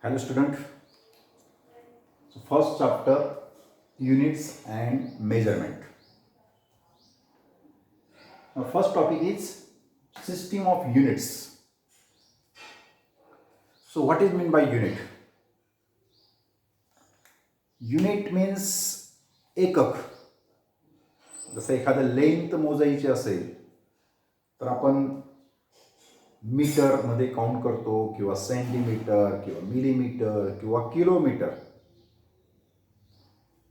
Hello student. So first chapter, units and measurement. Now first topic is system of units. So what is meant by unit? Unit means एकक. जसं एखादं length मोजायची असेल तर आपण मीटरमध्ये count करतो किंवा centimetre किंवा मिलीमीटर किंवा किलोमीटर.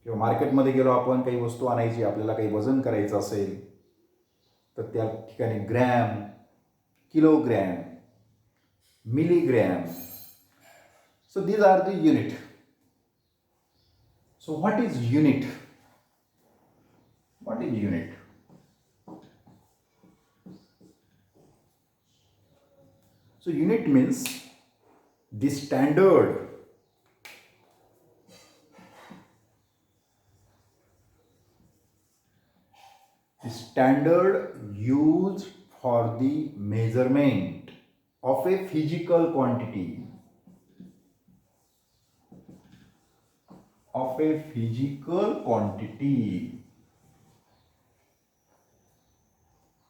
किंवा मार्केटमध्ये गेलो आपण काही वस्तू आणायची, आपल्याला काही वजन करायचं असेल तर त्या ठिकाणी gram, kilogram, milligram. So these are the unit. So what is unit? What is unit? So unit means the standard used for the measurement of a physical quantity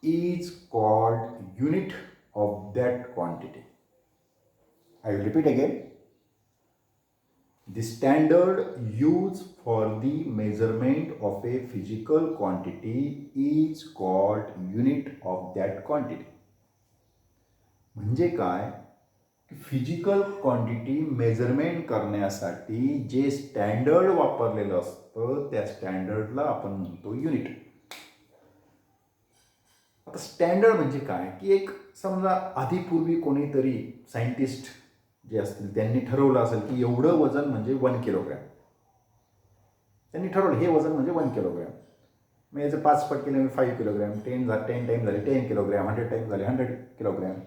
is called unit of that quantity. I will repeat again. The standard used for the measurement of a physical quantity is called unit of that quantity. म्हणजे काय? Physical quantity measurement करण्यासाठी जे standard वापरलेलं असतं त्या स्टँडर्डला आपण म्हणतो unit. आता standard म्हणजे काय की एक समजा आधीपूर्वी कोणीतरी सायंटिस्ट जे असतील त्यांनी ठरवलं असेल की एवढं वजन म्हणजे 1 किलोग्रॅम. त्यांनी ठरवलं हे वजन म्हणजे 1 किलोग्रॅम. मग याचं 5 पट केले 5 किलोग्रॅम, 10 टाईम झाले 10 किलोग्रॅम, 100 टाईम झाले 100 किलोग्रॅम.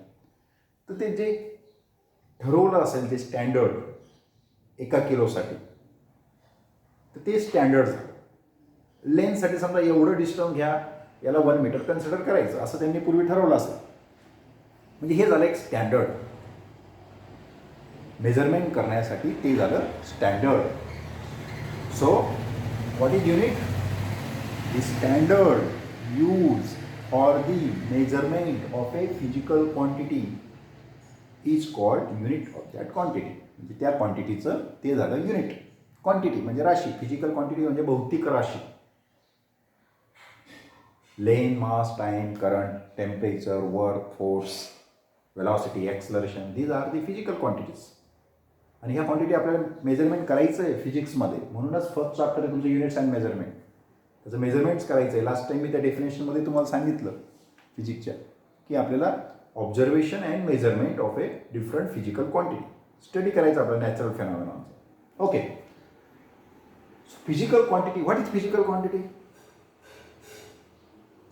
तर ते जे ठरवलं असेल ते स्टँडर्ड एका किलोसाठी तर ते स्टँडर्ड झालं. लेन्थसाठी समजा एवढं डिस्टन्स घ्या, याला 1 मीटर कन्सिडर करायचं असं त्यांनी पूर्वी ठरवलं असेल. म्हणजे हे झालं एक स्टँडर्ड. मेजरमेंट करण्यासाठी ते झालं standard. So what is unit? The standard use for the measurement of a physical quantity is called unit of that quantity. म्हणजे त्या क्वांटिटीचं ते झालं युनिट. क्वांटिटी म्हणजे राशी, फिजिकल क्वांटिटी म्हणजे भौतिक राशी. Length, mass, time, current, temperature, work, force, velocity, acceleration, these are the physical quantities. आणि ह्या क्वांटिटी आपल्याला मेजरमेंट करायचं आहे फिजिक्समध्ये. म्हणूनच फर्स्ट चॅप्टर आहे तुमचं युनिट्स अँड मेजरमेंट. त्याचं मेजरमेंट्स करायचं आहे. लास्ट टाइम मी त्या डेफिनेशनमध्ये तुम्हाला सांगितलं फिजिक्सच्या की आपल्याला observation and measurement of a different physical quantity study करायचं आपल्याला नॅचरल फेनॉमेनॉनचं. Okay. Physical quantity. What is physical quantity?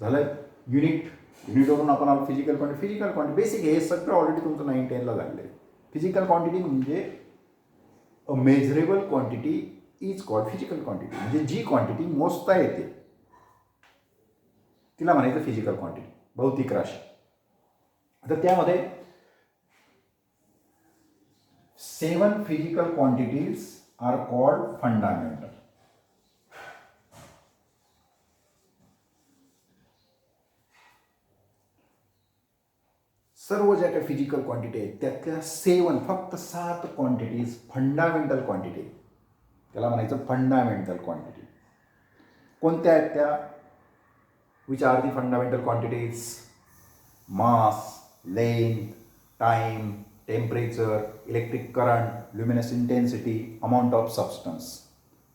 झालं युनिट. युनिटवरून आपण आलो physical quantity. Physical quantity basic हे सगळं ऑलरेडी तुमचं 9-10ला झालेलं आहे. फिजिकल क्वांटिटी म्हणजे a measurable quantity is called physical quantity. म्हणजे जी क्वांटिटी मोजता येते तिला म्हणायचं फिजिकल क्वांटिटी, भौतिक राशी. आता त्यामध्ये 7 physical quantities are called fundamental. सर्व ज्या काही फिजिकल क्वांटिटी आहेत त्यातल्या 7 फक्त 7 क्वांटिटीज फंडामेंटल क्वांटिटी. त्याला म्हणायचं फंडामेंटल क्वांटिटी. कोणत्या आहेत त्या? Which are the fundamental quantities? Mass, length, time, temperature, electric current, luminous intensity, amount of substance.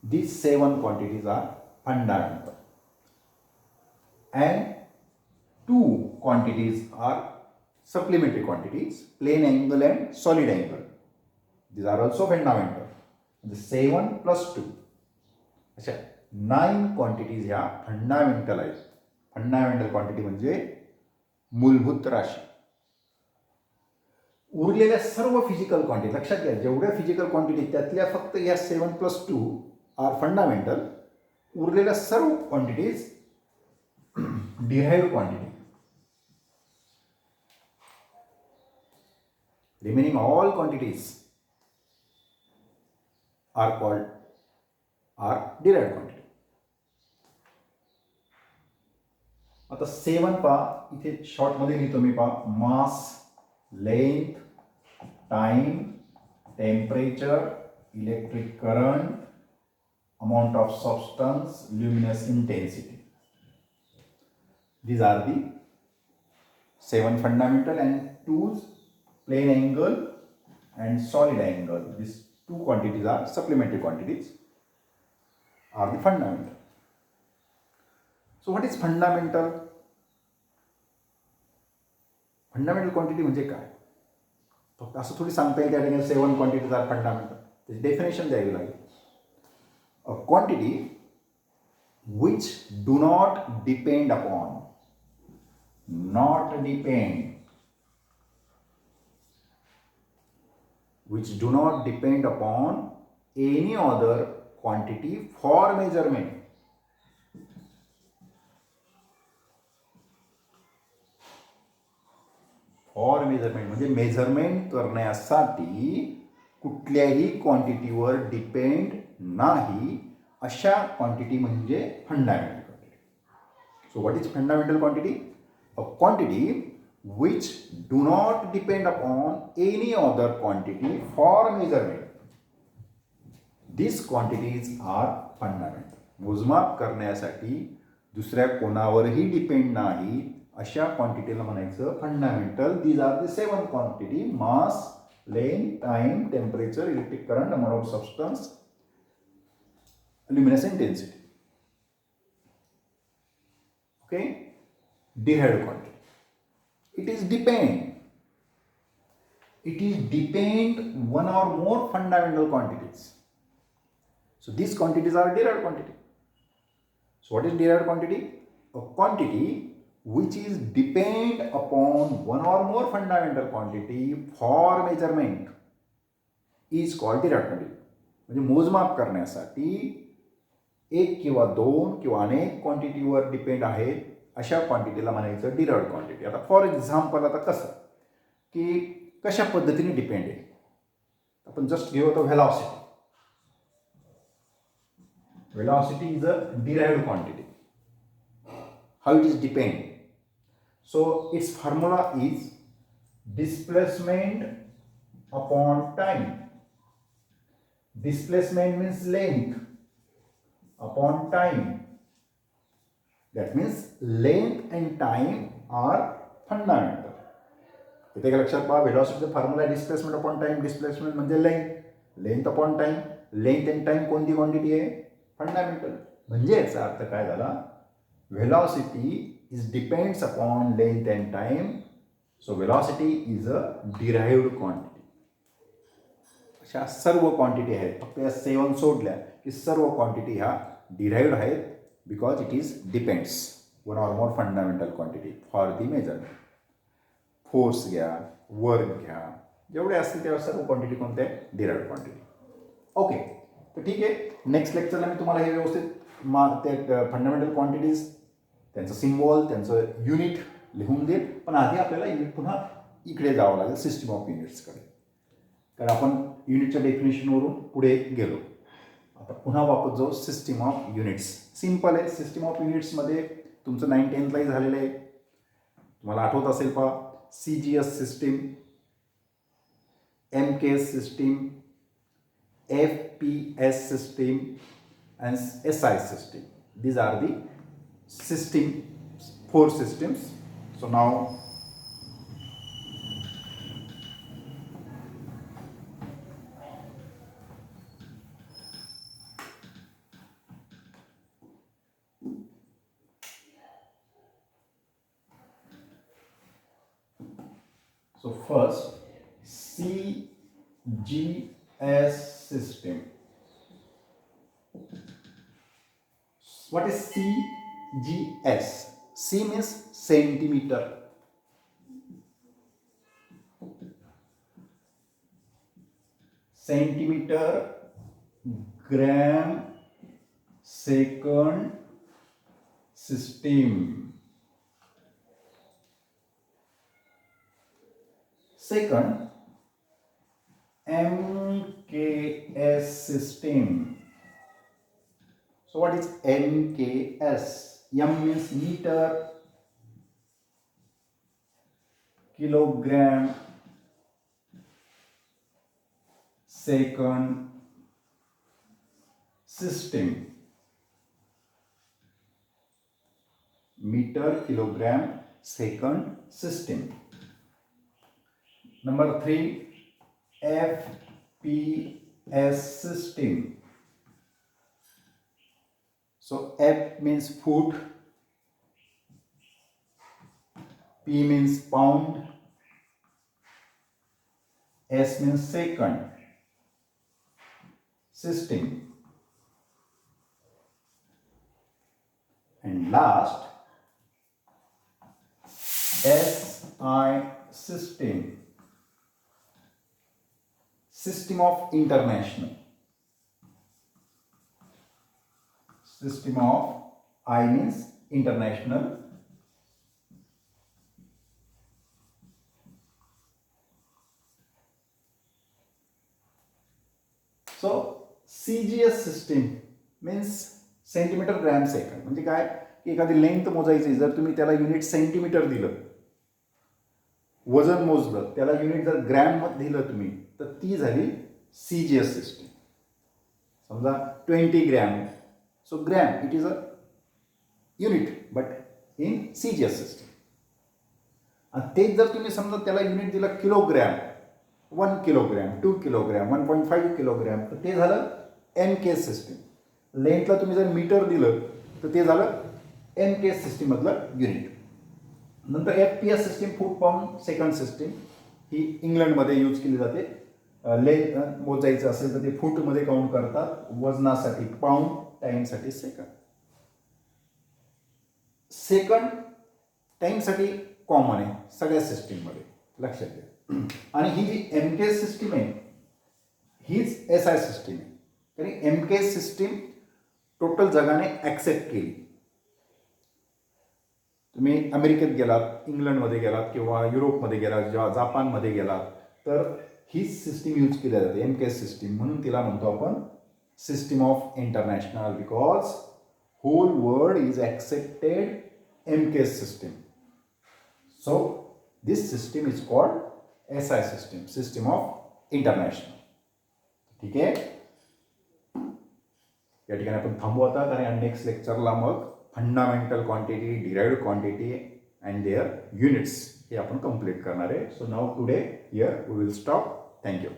These 7 quantities are fundamental. And 2 quantities are supplementary quantities, plane angle and solid angle. These are also fundamental. The 7 plus 2. अच्छा, 9 quantities ह्या fundamental आहेत. Fundamental quantity म्हणजे मूलभूत राशी. उरलेल्या सर्व physical quantity लक्षात घ्या. जेवढ्या फिजिकल क्वांटिटी त्यातल्या फक्त या 7 plus 2 आर फंडामेंटल. उरलेल्या सर्व quantities derived quantity. Remaining all quantities are derived quantity. आता 7 पहा, इथे शॉर्टमध्ये लिहितो मी पहा, mass, length, time, temperature, electric current, amount of substance, luminous intensity. These are the 7 fundamental, and 2 plane angle and solid angle. These 2 quantities are supplementary quantities, are the fundamental. So what is fundamental? Fundamental quantity म्हणजे काय? फक्त असं थोडी सांगता येईल त्या ठिकाणी 7 quantities are fundamental. त्याची डेफिनेशन द्यावी लागेल. A quantity which do not depend upon, which do not depend upon any other quantity for measurement. For measurement म्हणजे मेजरमेंट करण्यासाठी कुठल्याही क्वांटिटीवर डिपेंड नाही अशा क्वांटिटी म्हणजे fundamental quantity. So what is fundamental quantity? A quantity which do not depend upon any other quantity for measurement. These quantities are fundamental. मोजमाप करण्यासाठी दुसऱ्या कोणावरही डिपेंड नाही अशा क्वांटिटीला म्हणायचं fundamental. These are the 7 quantity: mass, length, time, temperature, electric current, amount of substance, luminous intensity. Okay? Derived quantity. It is depend one or more fundamental quantities. So these quantities are derived quantity. So what is derived quantity? A quantity which is depend upon one or more fundamental quantity for measurement is called derived quantity. म्हणजे मोजमाप करण्यासाठी एक किंवा दोन किंवा अनेक क्वांटिटीवर depend आहेत अशा क्वांटिटीला म्हणायचं डिराइव्हड क्वांटिटी. आता फॉर एक्झाम्पल, आता कसं की कशा पद्धतीने डिपेंड आहे, आपण जस्ट घेऊ आता velocity. Velocity is a derived quantity. How it is depend? So it's formula is displacement upon time. Displacement means length upon time. That means length and time are fundamental. इथे का लक्षात पहा, व्हेलॉसिटीचा formula आहे displacement upon time. Displacement म्हणजे length, length upon time. Length and time कोणती quantity आहे? Fundamental. म्हणजे याचा अर्थ काय झाला? Velocity is depends upon length and time. So velocity is a derived quantity. अशा सर्व क्वांटिटी आहेत. फक्त या 7 सोडल्या की सर्व क्वांटिटी ह्या डिराइव्ड आहेत, because it is depends one or more fundamental quantity for the measurement. Force घ्या, वर्क घ्या, जेवढे असतील तेव्हा सर्व क्वांटिटी कोणत्या आहेत? Derived quantity. ओके, तर ठीक आहे. नेक्स्ट लेक्चरला मी तुम्हाला हे व्यवस्थित ते फंडामेंटल क्वांटिटीज, त्यांचं सिम्बॉल, त्यांचं युनिट लिहून देईल. पण आधी आपल्याला युनिट पुन्हा इकडे जावं लागेल, सिस्टीम ऑफ युनिट्सकडे. कारण आपण युनिटच्या डेफिनेशनवरून पुढे गेलो. आता पुन्हा वापस जाऊ सिस्टीम ऑफ युनिट्स. सिम्पल आहे. सिस्टीम ऑफ युनिट्समध्ये तुमचं 9-10लाही झालेलं आहे. तुम्हाला आठवत असेल पहा, CGS system, MKS system, FPS system and SI system. These are the system, 4 systems. So now first CGS system. What is CGS? C means centimeter. Centimeter, gram, second, system. Second, MK MKS system. So what is MKS? M means meter, kilogram, second, system. Meter, kilogram, second, system. Number 3, FPS system. So F means foot, P means pound, S means second, system. And last, SI system. System of International. System of I means international. So CGS system means centimetre gram second. म्हणजे काय की एखादी length मोजायची, जर तुम्ही त्याला unit centimetre दिलं, वजन मोजलं, त्याला युनिट जर ग्रॅम दिलं तुम्ही, तर ती झाली CGS सिस्टीम. समजा 20 gram, so gram it is a unit but in CGS system. आणि तेच जर तुम्ही समजा त्याला युनिट दिलं किलोग्रॅम, 1 किलोग्रॅम, 2 किलोग्रॅम, 1.5 किलोग्रॅम, तर ते झालं MKS सिस्टीम. लेंथला तुम्ही जर मीटर दिलं तर ते झालं MKS सिस्टीम मधलं युनिट. नंतर FPS सिस्टीम, फूट पाऊंड सेकंड सिस्टीम, ही इंग्लंडमध्ये यूज केली जाते. लेंथ मोजायचं असेल तर ते फूटमध्ये काउंट करतात, वजनासाठी पाऊंड, टाईमसाठी सेकंड. सेकंड टाईमसाठी कॉमन आहे सगळ्या सिस्टीममध्ये, लक्षात घ्या. आणि ही जी MKS सिस्टीम आहे हीच SI सिस्टीम आहे. तरी MKS सिस्टीम टोटल जगाने ॲक्सेप्ट केली. तुम्ही अमेरिकेत गेलात, इंग्लंडमध्ये गेलात किंवा युरोपमध्ये गेलात, जेव्हा जापानमध्ये गेलात, तर हीच सिस्टीम यूज केली जाते MKS सिस्टीम. म्हणून तिला म्हणतो आपण system of international, because whole world is accepted MKS system. So this system is called SI system, system of international. ठीक आहे, या ठिकाणी आपण थांबू आता, कारण नेक्स्ट लेक्चरला मग fundamental quantity, derived quantity and their units हे आपण कंप्लीट करणार आहे. So now today here we will stop. Thank you.